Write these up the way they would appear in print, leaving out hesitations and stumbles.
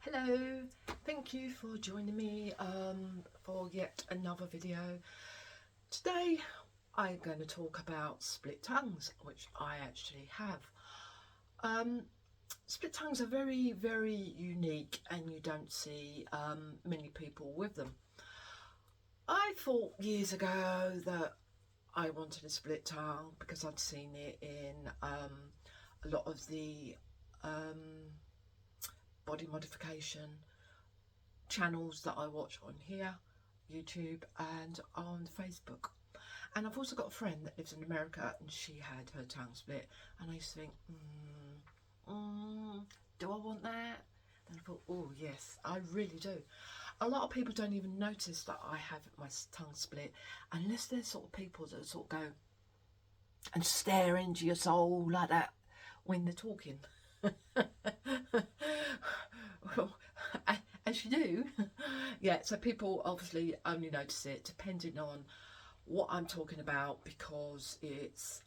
Hello, thank you for joining me for yet another video. Today I'm going to talk about split tongues, which I actually have. Split tongues are very unique and you don't see many people with them. I thought years ago that I wanted a split tongue because I'd seen it in a lot of the body modification channels that I watch on here, YouTube and on Facebook. And I've also got a friend that lives in America and she had her tongue split, and I used to think, do I want that? Then I thought, oh yes, I really do. A lot of people don't even notice that I have my tongue split unless they're sort of people that sort of go and stare into your soul like that when they're talking. Well, as you do. Yeah, so people obviously only notice it depending on what I'm talking about, because it's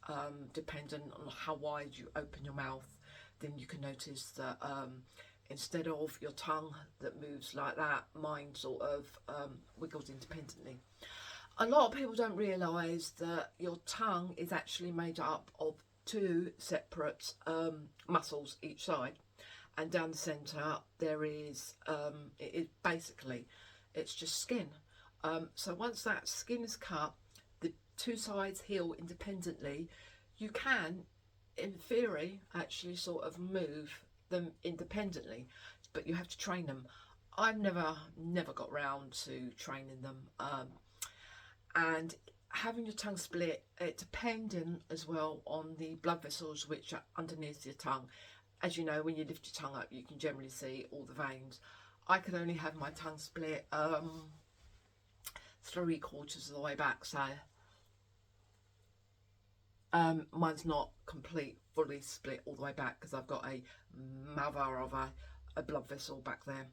dependent on how wide you open your mouth. Then you can notice that instead of your tongue that moves like that, mine sort of wiggles independently. A lot of people don't realise that your tongue is actually made up of two separate muscles each side, and down the centre there is it's just skin. So once that skin is cut, the two sides heal independently. You can, in theory, actually sort of move them independently, but you have to train them. I've never got round to training them, and having your tongue split, it depending as well on the blood vessels which are underneath your tongue. As you know, when you lift your tongue up, you can generally see all the veins. I could only have my tongue split 3/4 of the way back, so mine's not fully split all the way back because I've got a mother of a blood vessel back there.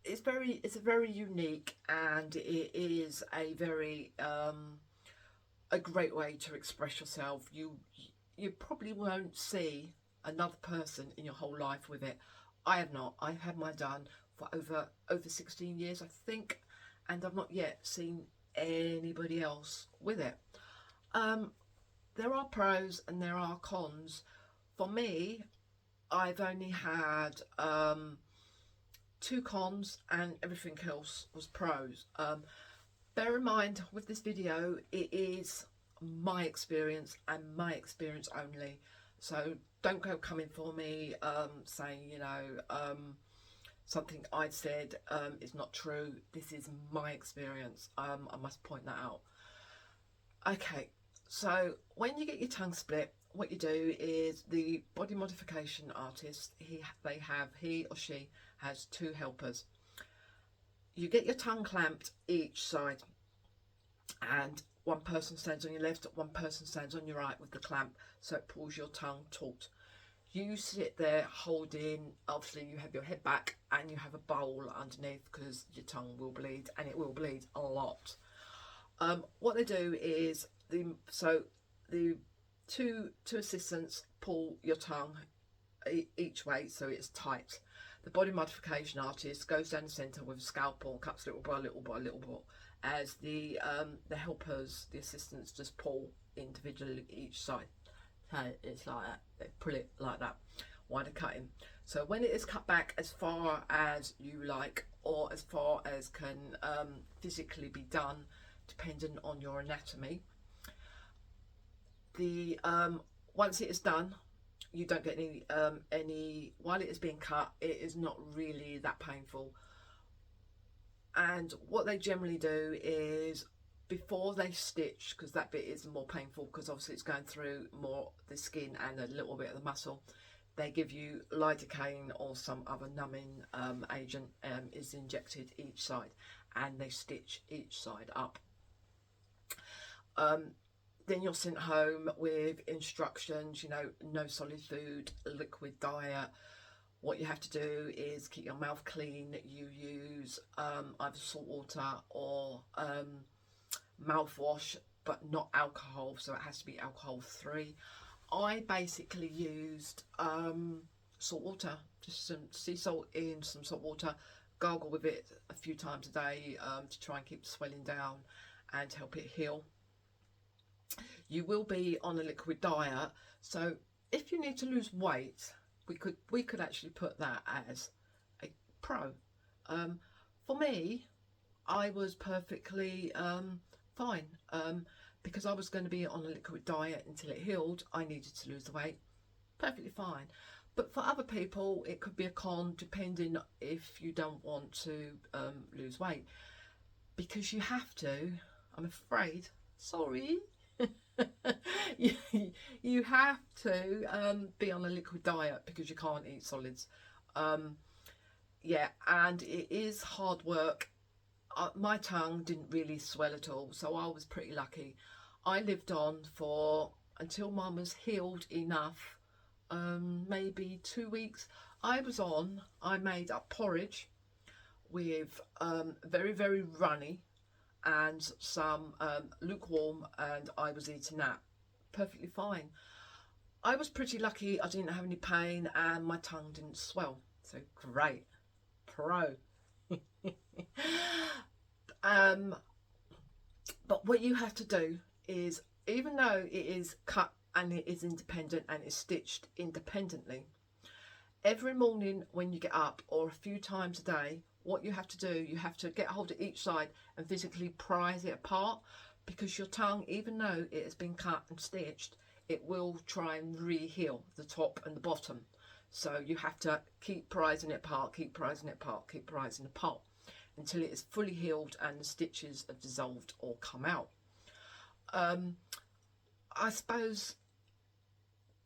It's a very unique, and it is a very a great way to express yourself. You probably won't see another person in your whole life with it. I have not. I've had mine done for over 16 years, I think, and I've not yet seen anybody else with it. There are pros and there are cons. For me, I've only had 2 cons and everything else was pros. Bear in mind, with this video, it is my experience and my experience only, so don't go coming for me saying, you know, something I've said is not true. This is my experience. I must point that out. Okay, so when you get your tongue split, what you do is the body modification artist, he or she has 2 helpers. You get your tongue clamped each side, and one person stands on your left, one person stands on your right with the clamp, so it pulls your tongue taut. You sit there holding, obviously you have your head back and you have a bowl underneath because your tongue will bleed, and it will bleed a lot. What they do is the two assistants pull your tongue each way so it's tight. The body modification artist goes down the centre with a scalpel, cuts little by little by little, as the helpers, the assistants, just pull individually each side. So it's like that. They pull it like that while they're cutting. So when it is cut back as far as you like, or as far as can physically be done, depending on your anatomy, the once it is done, you don't get any while it is being cut. It is not really that painful. And what they generally do is, before they stitch, because that bit is more painful because obviously it's going through more the skin and a little bit of the muscle, they give you lidocaine or some other numbing agent is injected each side, and they stitch each side up. Then you're sent home with instructions, you know, no solid food, liquid diet. What you have to do is keep your mouth clean. You use either salt water or mouthwash, but not alcohol, so it has to be alcohol free. I basically used salt water, just some sea salt in some salt water, gargle with it a few times a day to try and keep the swelling down and help it heal. You will be on a liquid diet, so if you need to lose weight, we could actually put that as a pro. For me, I was perfectly fine because I was going to be on a liquid diet until it healed. I needed to lose the weight, perfectly fine. But for other people, it could be a con, depending if you don't want to lose weight, because you have to, I'm afraid, sorry, you have to be on a liquid diet because you can't eat solids. Yeah, and it is hard work. My tongue didn't really swell at all, so I was pretty lucky. I lived on for until Mum was healed enough, maybe 2 weeks. I made up porridge with very, very runny and some lukewarm, and I was eating that perfectly fine. I was pretty lucky. I didn't have any pain and my tongue didn't swell, so great, pro. But what you have to do is, even though it is cut and it is independent and it's stitched independently, every morning when you get up, or a few times a day, what you have to do, you have to get hold of each side and physically prise it apart, because your tongue, even though it has been cut and stitched, it will try and re-heal the top and the bottom. So you have to keep prising it apart, keep prising it apart, keep prising it apart until it is fully healed and the stitches have dissolved or come out. I suppose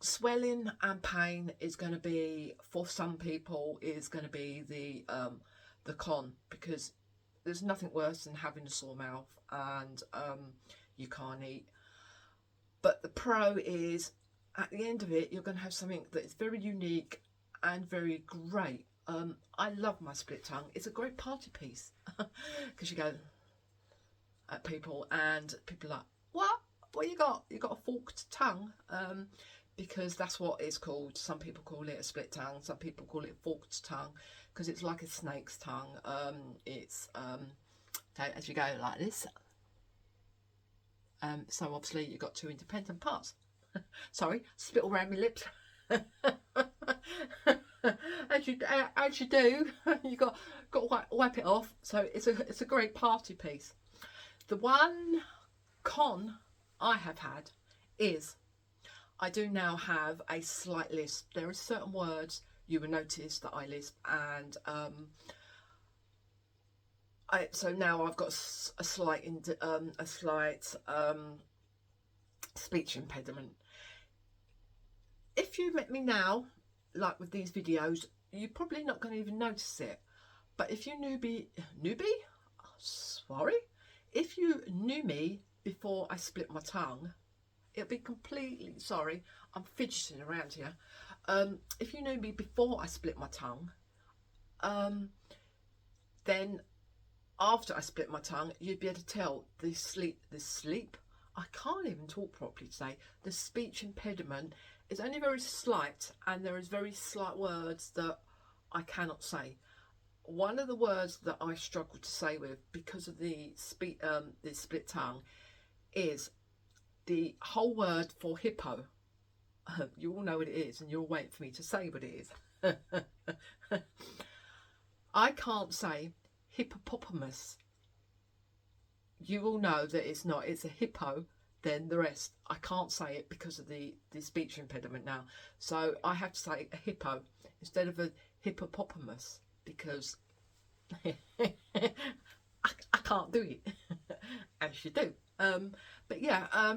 swelling and pain is going to be, for some people, is going to be the con, because there's nothing worse than having a sore mouth and you can't eat. But the pro is, at the end of it, you're going to have something that is very unique and very great. I love my split tongue. It's a great party piece because you go at people and people are like, what you got? You got a forked tongue? Because that's what it's called. Some people call it a split tongue, some people call it forked tongue, because it's like a snake's tongue. It's as you go like this. So obviously you've got two independent parts. Sorry, spit all around my lips. as you do, you got to wipe it off. So it's a great party piece. The one con I have had is I do now have a slight lisp. There are certain words you will notice that I lisp, and so now I've got a slight speech impediment. If you met me now, like with these videos, you're probably not going to even notice it. But if you newbie, sorry, if you knew me before I split my tongue, it'll be completely, sorry, I'm fidgeting around here. If you knew me before I split my tongue, then after I split my tongue, you'd be able to tell the sleep, I can't even talk properly today, the speech impediment is only very slight, and there is very slight words that I cannot say. One of the words that I struggle to say with because of the split tongue is the whole word for hippo. You all know what it is, and you're waiting for me to say what it is. I can't say hippopotamus. You all know that it's not. It's a hippo. Then the rest, I can't say it because of the speech impediment now. So I have to say a hippo instead of a hippopotamus, because I can't do it as you do. But yeah,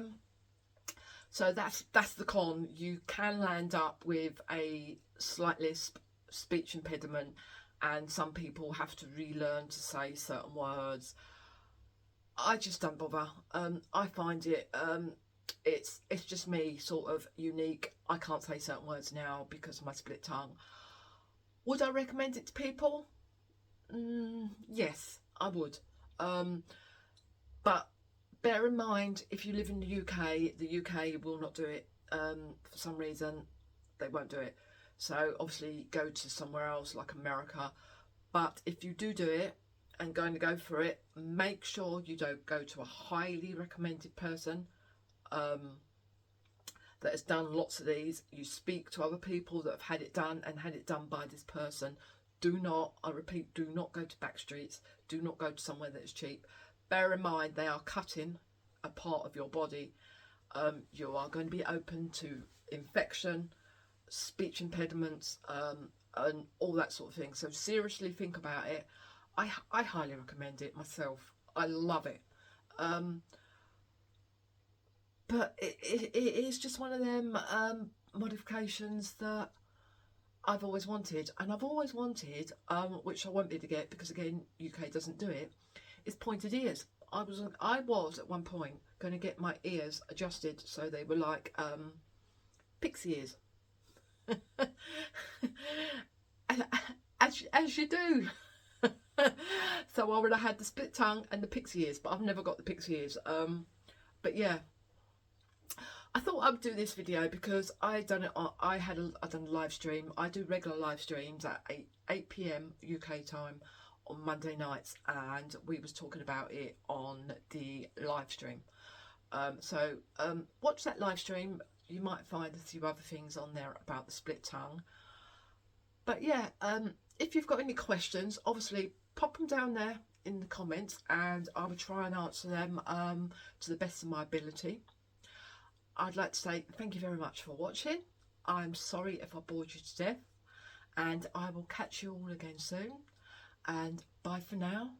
so that's the con. You can land up with a slight lisp, speech impediment, and some people have to relearn to say certain words. I just don't bother. I find it it's just me, sort of unique. I can't say certain words now because of my split tongue. Would I recommend it to people? Yes, I would. But bear in mind, if you live in the UK will not do it. For some reason, they won't do it. So obviously go to somewhere else like America. But if you do it and going to go for it, make sure you don't go to a highly recommended person that has done lots of these. You speak to other people that have had it done and had it done by this person. Do not, I repeat, do not go to back streets. Do not go to somewhere that is cheap. Bear in mind, they are cutting a part of your body. You are going to be open to infection, speech impediments, and all that sort of thing. So seriously think about it. I highly recommend it myself. I love it. But it is just one of them modifications that I've always wanted. And I've always wanted, which I won't be able to get because again UK doesn't do it, is pointed ears. I was at one point going to get my ears adjusted so they were like pixie ears. as you do. So I would have had the split tongue and the pixie ears, but I've never got the pixie ears. But yeah, I thought I would do this video because I done it. I done a live stream. I do regular live streams at 8 p.m. UK time on Monday nights, and we was talking about it on the live stream. So watch that live stream. You might find a few other things on there about the split tongue. But yeah, if you've got any questions, obviously pop them down there in the comments and I will try and answer them to the best of my ability. I'd like to say thank you very much for watching. I'm sorry if I bored you to death, and I will catch you all again soon. And bye for now.